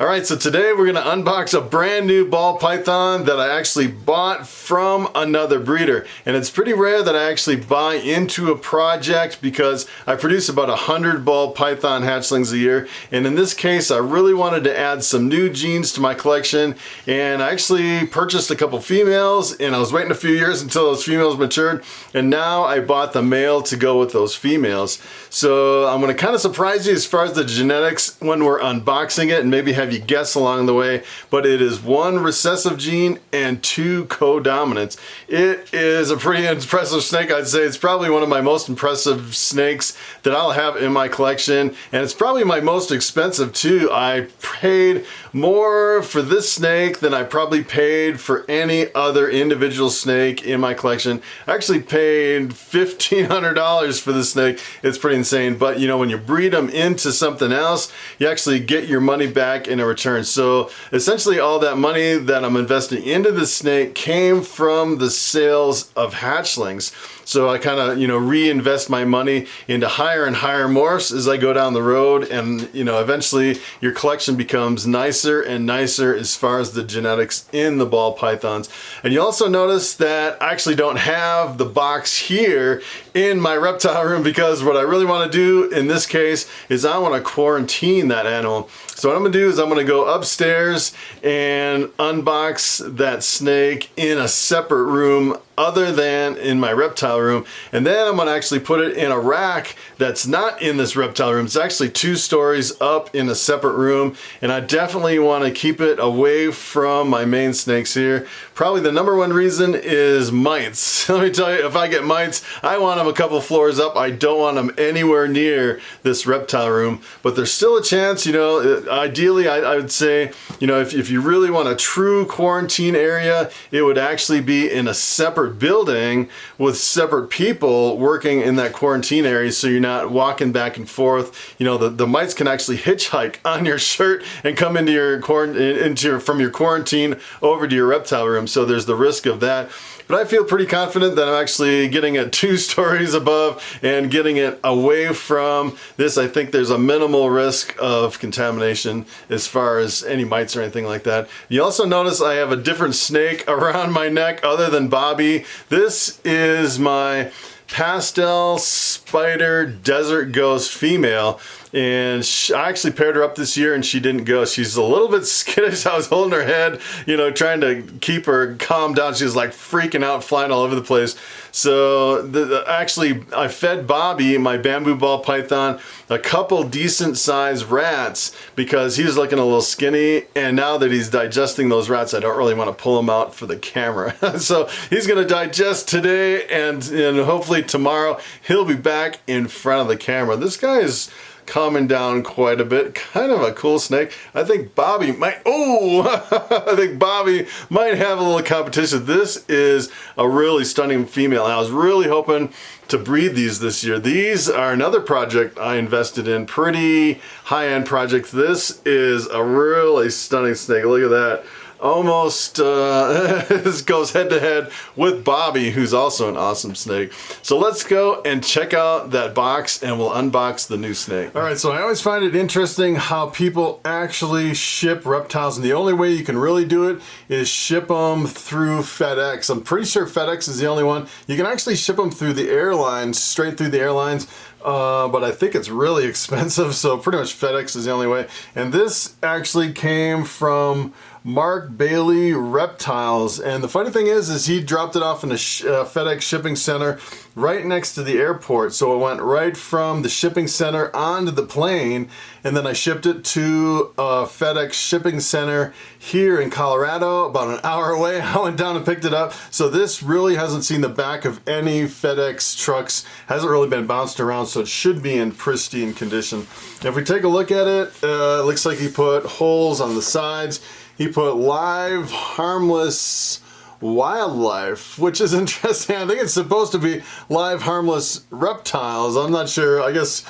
Alright, so today we're going to unbox a brand new ball python that I actually bought from another breeder. And it's pretty rare that I actually buy into a project because I produce about 100 ball python hatchlings a year. And in this case, I really wanted to add some new genes to my collection. And I actually purchased a couple females, and I was waiting a few years until those females matured. And now I bought the male to go with those females. So I'm going to kind of surprise you as far as the genetics when we're unboxing it, and maybe have you guess along the way, but it is one recessive gene and two co-dominants. It is a pretty impressive snake. I'd say it's probably one of my most impressive snakes that I'll have in my collection, and it's probably my most expensive too. I paid more for this snake than I probably paid for any other individual snake in my collection. I actually paid $1,500 for this snake. It's pretty insane, but you know, when you breed them into something else, you actually get your money back in a return. So essentially all that money that I'm investing into this snake came from the sales of hatchlings. So I kind of, you know, reinvest my money into higher and higher morphs as I go down the road, and you know, eventually your collection becomes nicer and nicer as far as the genetics in the ball pythons. And you also notice that I actually don't have the box here in my reptile room, because what I really want to do in this case is I want to quarantine that animal. So what I'm going to do is I'm going to go upstairs and unbox that snake in a separate room other than in my reptile room, and then I'm going to actually put it in a rack that's not in this reptile room. It's actually 2 stories up in a separate room, and I definitely want to keep it away from my main snakes here. Probably the #1 reason is mites. Let me tell you, if I get mites, I want them a couple floors up. I don't want them anywhere near this reptile room, but there's still a chance, you know. Ideally, I would say, you know, if you really want a true quarantine area, it would actually be in a separate building with separate people working in that quarantine area, so you're not walking back and forth. You know, the mites can actually hitchhike on your shirt and come into your from your quarantine over to your reptile room, so there's the risk of that. But I feel pretty confident that I'm actually getting it 2 stories above and getting it away from this. I think there's a minimal risk of contamination as far as any mites or anything like that. You also notice I have a different snake around my neck other than Bobby. This is my pastel spider desert ghost female, and I actually paired her up this year and she didn't go. She's a little bit skittish. I was holding her head, you know, trying to keep her calm down. She was like freaking out, flying all over the place. So actually I fed Bobby, my bamboo ball python, a couple decent sized rats because he was looking a little skinny, and now that he's digesting those rats, I don't really want to pull him out for the camera. So he's going to digest today, and hopefully tomorrow he'll be back in front of the camera. This guy is calming down quite a bit. Kind of a cool snake. I think Bobby might, I think Bobby might have a little competition. This is a really stunning female. I was really hoping to breed these this year. These are another project I invested in, pretty high-end project. This is a really stunning snake. Look at that. Almost this goes head to head with Bobby, who's also an awesome snake. So let's go and check out that box, and we'll unbox the new snake. All right, so I always find it interesting how people actually ship reptiles, and the only way you can really do it is ship them through FedEx. I'm pretty sure FedEx is the only one. You can actually ship them through the airlines, straight through the airlines, but I think it's really expensive, so pretty much FedEx is the only way. And this actually came from Mark Bailey Reptiles, and the funny thing is he dropped it off in a FedEx shipping center right next to the airport. So it went right from the shipping center onto the plane, and then I shipped it to a FedEx shipping center here in Colorado, about an hour away. I went down and picked it up. So this really hasn't seen the back of any FedEx trucks, hasn't really been bounced around, so it should be in pristine condition. If we take a look at it, it looks like he put holes on the sides. He put live, harmless wildlife, which is interesting. I think it's supposed to be live, harmless reptiles. I'm not sure. I guess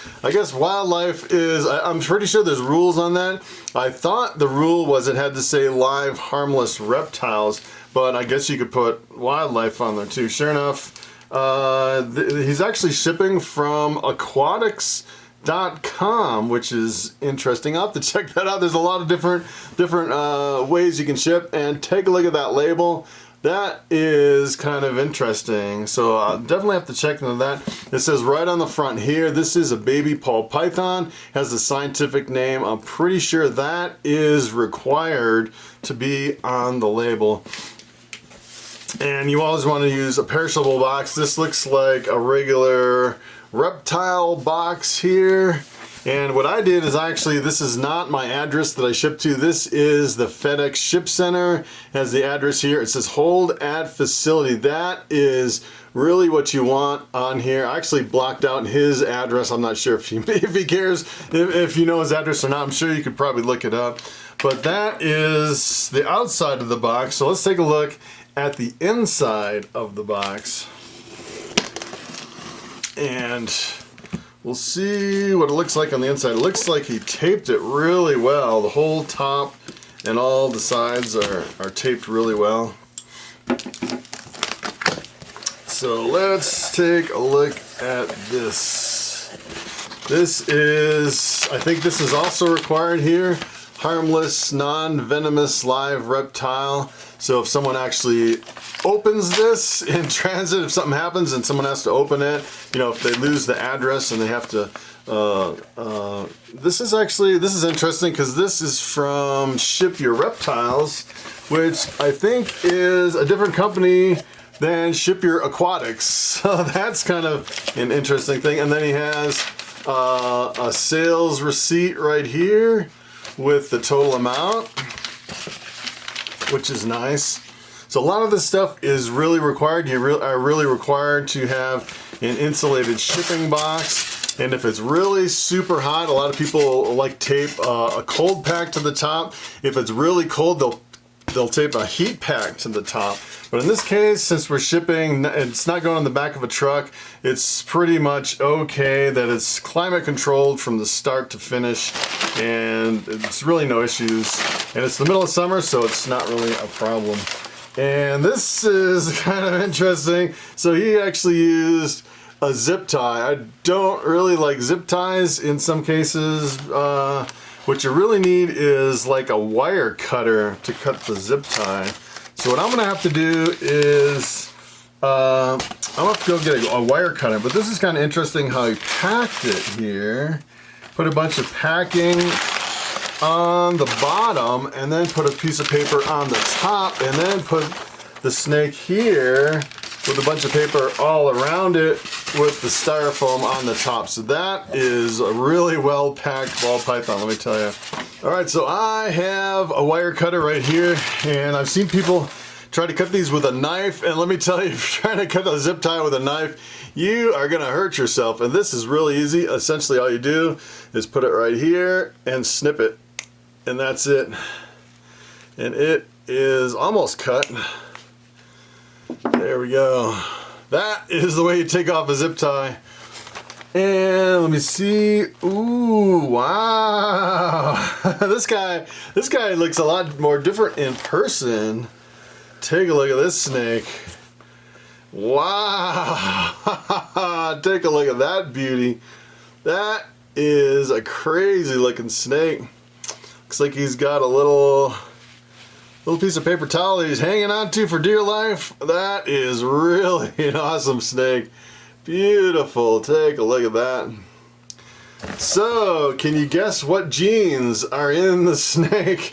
wildlife is, I'm pretty sure there's rules on that. I thought the rule was it had to say live, harmless reptiles, but I guess you could put wildlife on there too. Sure enough, he's actually shipping from Aquatics unbox.com, which is interesting. I'll have to check that out. There's a lot of different ways you can ship, and take a look at that label. That is kind of interesting. So I'll definitely have to check into that. It says right on the front here, this is a baby ball python, has the scientific name. I'm pretty sure that is required to be on the label. And you always want to use a perishable box. This looks like a regular reptile box here. And what I did is actually, this is not my address that I shipped to. This is the FedEx Ship Center. It has the address here. It says hold at facility. That is really what you want on here. I actually blocked out his address. I'm not sure if he cares if you know his address or not. I'm sure you could probably look it up. But that is the outside of the box. So let's take a look at the inside of the box. And we'll see what it looks like on the inside. It looks like he taped it really well. The whole top and all the sides are taped really well. So let's take a look at this. This is, I think this is also required here. Harmless, non-venomous live reptile. So if someone actually opens this in transit, if something happens and someone has to open it, you know, if they lose the address and they have to, this is interesting because this is from Ship Your Reptiles, which I think is a different company than Ship Your Aquatics. So that's kind of an interesting thing. And then he has a sales receipt right here with the total amount, which is nice. So a lot of this stuff is really required. You are really required to have an insulated shipping box. And if it's really super hot, a lot of people like tape a cold pack to the top. If it's really cold, they'll tape a heat pack to the top. But in this case, since we're shipping, it's not going on the back of a truck, it's pretty much okay that it's climate controlled from the start to finish, and it's really no issues. And it's the middle of summer, so it's not really a problem. And this is kind of interesting. So he actually used a zip tie. I don't really like zip ties in some cases. What you really need is like a wire cutter to cut the zip tie. So what I'm gonna have to do is, I'm gonna have to go get a wire cutter, but this is kind of interesting how he packed it here. Put a bunch of packing on the bottom and then put a piece of paper on the top and then put the snake here with a bunch of paper all around it with the styrofoam on the top. So that is a really well packed ball python, let me tell you. All right, so I have a wire cutter right here, and I've seen people try to cut these with a knife, and let me tell you, if you're trying to cut a zip tie with a knife, you are gonna hurt yourself. And this is really easy. Essentially all you do is put it right here and snip it, and that's it. And it is almost cut. There we go. That is the way you take off a zip tie. And let me see. Ooh, wow. This guy looks a lot more different in person. Take a look at this snake. Wow. Take a look at that beauty. That is a crazy looking snake. Looks like he's got a little piece of paper towel that he's hanging on to for dear life. That is really an awesome snake. Beautiful. Take a look at that. So, can you guess what genes are in the snake?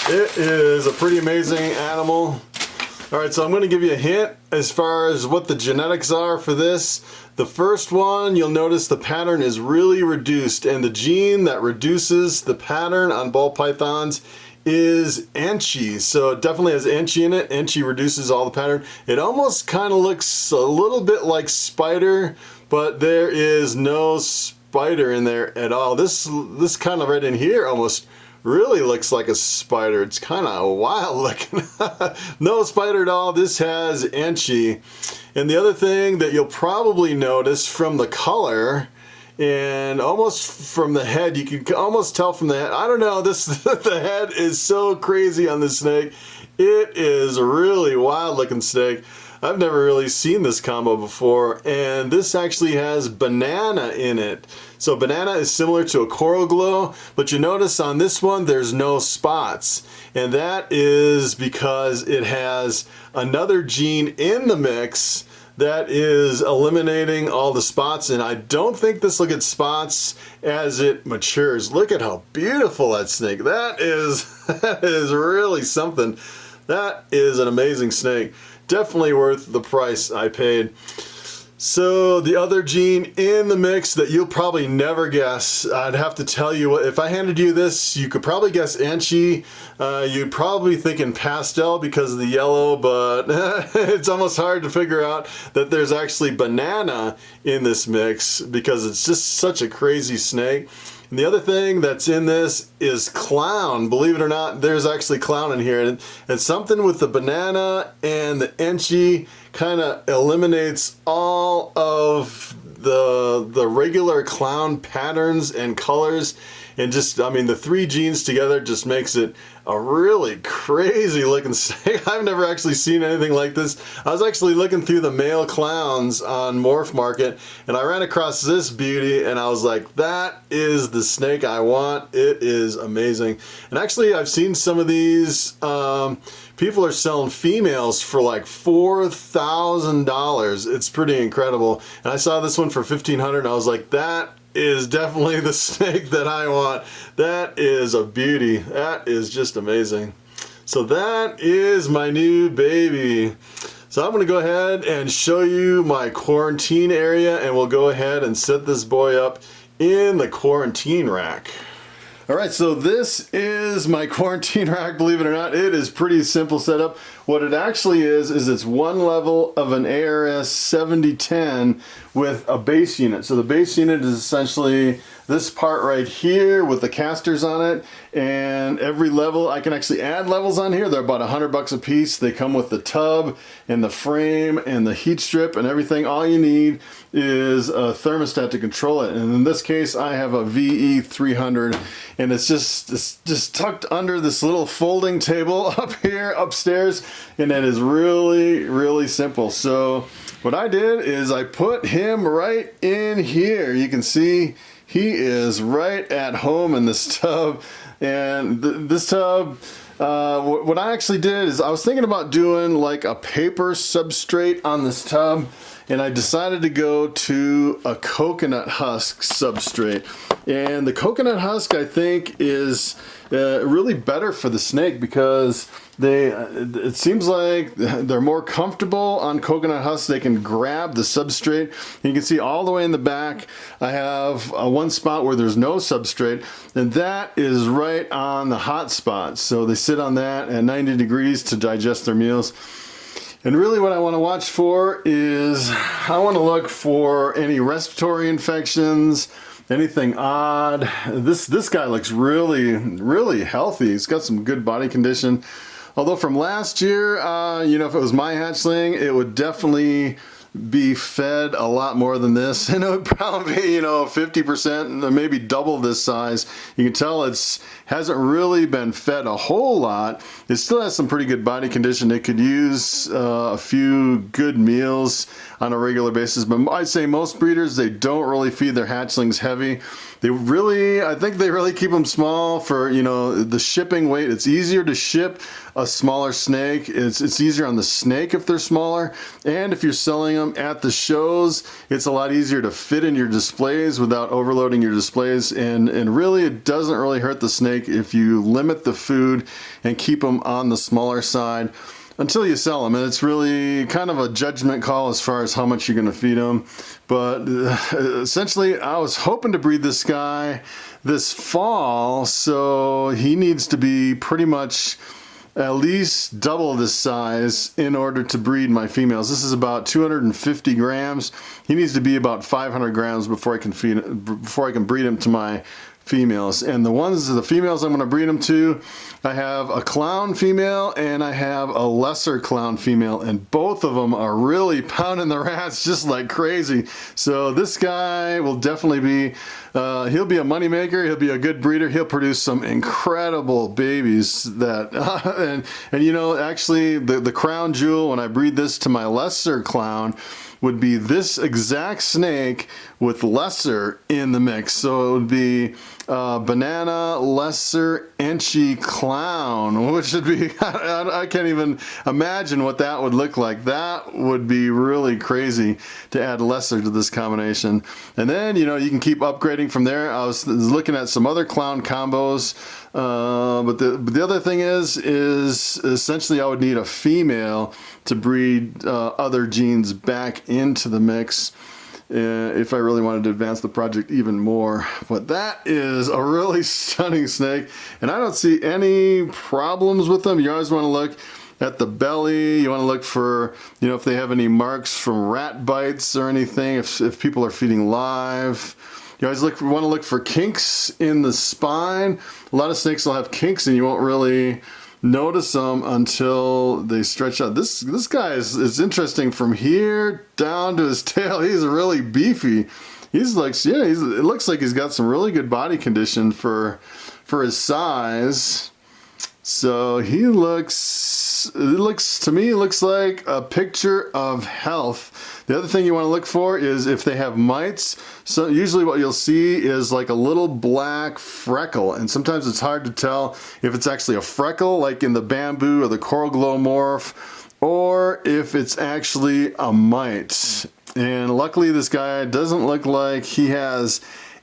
It is a pretty amazing animal. Alright, so I'm going to give you a hint as far as what the genetics are for this. The first one, you'll notice the pattern is really reduced, and the gene that reduces the pattern on ball pythons is Enchi. So it definitely has Enchi in it. Enchi reduces all the pattern. It almost kind of looks a little bit like spider, but there is no spider in there at all. This kind of right in here almost really looks like a spider. It's kind of wild looking. No spider at all. This has Enchi. And the other thing that you'll probably notice from the color, and almost from the head, you can almost tell from the head. I don't know, the head is so crazy on this snake. It is a really wild looking snake. I've never really seen this combo before, and this actually has banana in it. So banana is similar to a coral glow, but you notice on this one there's no spots. And that is because it has another gene in the mix that is eliminating all the spots, and I don't think this will get spots as it matures. Look at how beautiful that snake. That is really something. That is an amazing snake. Definitely worth the price I paid. So the other gene in the mix that you'll probably never guess, I'd have to tell you, what if I handed you this, you could probably guess Enchi. You'd probably think in pastel because of the yellow, but it's almost hard to figure out that there's actually banana in this mix because it's just such a crazy snake. And the other thing that's in this is clown. Believe it or not, there's actually clown in here. And something with the banana and the Enchi kind of eliminates all of the regular clown patterns and colors. And just, I mean, the three genes together just makes it a really crazy looking snake. I've never actually seen anything like this. I was actually looking through the male clowns on Morph Market and I ran across this beauty and I was like, that is the snake I want. It is amazing. And actually I've seen some of these, people are selling females for like $4,000. It's pretty incredible. And I saw this one for $1,500 and I was like, that is definitely the snake that I want. That is a beauty. That is just amazing. So that is my new baby. So I'm going to go ahead and show you my quarantine area and we'll go ahead and set this boy up in the quarantine rack. Alright, so this is my quarantine rack, believe it or not. It is pretty simple setup. What it actually is it's one level of an ARS 7010 with a base unit. So the base unit is essentially this part right here with the casters on it, and every level, I can actually add levels on here. They're about $100 a piece. They come with the tub and the frame and the heat strip and everything. All you need is a thermostat to control it. And in this case, I have a VE300, and it's just tucked under this little folding table up here upstairs, and it is really, really simple. So what I did is I put him right in here. You can see he is right at home in this tub, and this tub, what I actually did is I was thinking about doing like a paper substrate on this tub, and I decided to go to a coconut husk substrate. And the coconut husk, I think, is really better for the snake because it seems like they're more comfortable on coconut husks. They can grab the substrate. And you can see all the way in the back, I have one spot where there's no substrate, and that is right on the hot spot. So they sit on that at 90 degrees to digest their meals. And really what I want to watch for is, I want to look for any respiratory infections, anything odd. This guy looks really, really healthy. He's got some good body condition. Although from last year, you know, if it was my hatchling, it would definitely be fed a lot more than this, and it would probably be, you know, 50%, maybe double this size. You can tell it's hasn't really been fed a whole lot. It still has some pretty good body condition. It could use a few good meals on a regular basis, but I'd say most breeders, they don't really feed their hatchlings heavy. They really, I think they really keep them small for, you know, the shipping weight. It's easier to ship a smaller snake. It's easier on the snake if they're smaller, and if you're selling them at the shows, it's a lot easier to fit in your displays without overloading your displays, and really it doesn't really hurt the snake if you limit the food and keep them on the smaller side until you sell them. And it's really kind of a judgment call as far as how much you're going to feed them. But essentially, I was hoping to breed this guy this fall, so he needs to be pretty much at least double this size in order to breed my females. This is about 250 grams. He needs to be about 500 grams before I can breed him to my females. And the females I'm going to breed them to, I have a clown female and I have a lesser clown female, and both of them are really pounding the rats just like crazy. So this guy will definitely be, he'll be a moneymaker. He'll be a good breeder. He'll produce some incredible babies that, and you know, actually the crown jewel, when I breed this to my lesser clown, would be this exact snake with lesser in the mix. So it would be banana, lesser, enchy clown, which would be, I can't even imagine what that would look like. That would be really crazy to add lesser to this combination. And then, you know, you can keep upgrading from there. I was looking at some other clown combos, but the other thing is essentially I would need a female to breed other genes back into the mix if I really wanted to advance the project even more. But that is a really stunning snake, and I don't see any problems with them. You always want to look at the belly. You want to look for, you know, if they have any marks from rat bites or anything, if people are feeding live. You always want to look for kinks in the spine. A lot of snakes will have kinks and you won't really notice them until they stretch out. This guy is interesting from here down to his tail. He's really beefy. He's like, yeah, it looks like he's got some really good body condition for his size. So he looks to me like a picture of health. The other thing you want to look for is if they have mites. So usually what you'll see is like a little black freckle, and sometimes it's hard to tell if it's actually a freckle like in the bamboo or the coral glow morph, or if it's actually a mite. And luckily this guy doesn't look like he has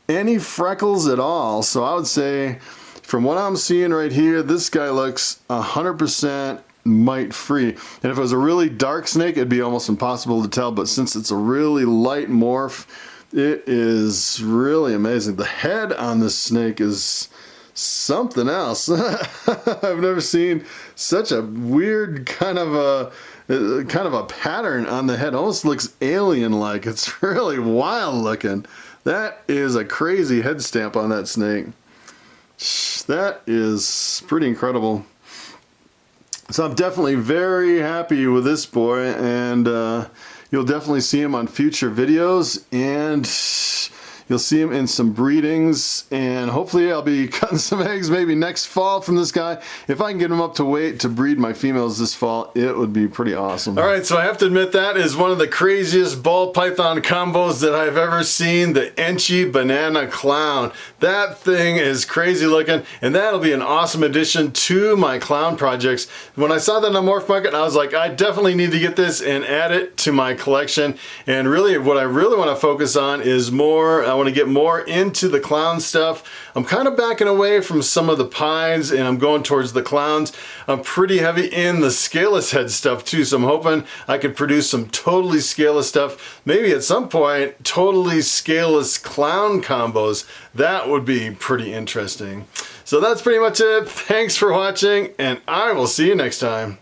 any freckles at all. So I would say, from what I'm seeing right here, this guy looks 100% mite free. And if it was a really dark snake, it'd be almost impossible to tell, but since it's a really light morph, it is really amazing. The head on this snake is something else. I've never seen such a weird kind of a pattern on the head. Almost looks alien-like. It's really wild looking. That is a crazy head stamp on that snake. That is pretty incredible. So I'm definitely very happy with this boy, and you'll definitely see him on future videos, and you'll see him in some breedings, and hopefully I'll be cutting some eggs maybe next fall from this guy. If I can get him up to weight to breed my females this fall, it would be pretty awesome. All right, so I have to admit that is one of the craziest ball python combos that I've ever seen, the Enchy Banana Clown. That thing is crazy looking, and that'll be an awesome addition to my clown projects. When I saw that on the Morph Market, I was like, I definitely need to get this and add it to my collection. And really, what I really want to focus on is I want to get more into the clown stuff. I'm kind of backing away from some of the pies and I'm going towards the clowns. I'm pretty heavy in the scaleless head stuff too, so I'm hoping I could produce some totally scaleless stuff. Maybe at some point, totally scaleless clown combos. That would be pretty interesting. So that's pretty much it. Thanks for watching, and I will see you next time.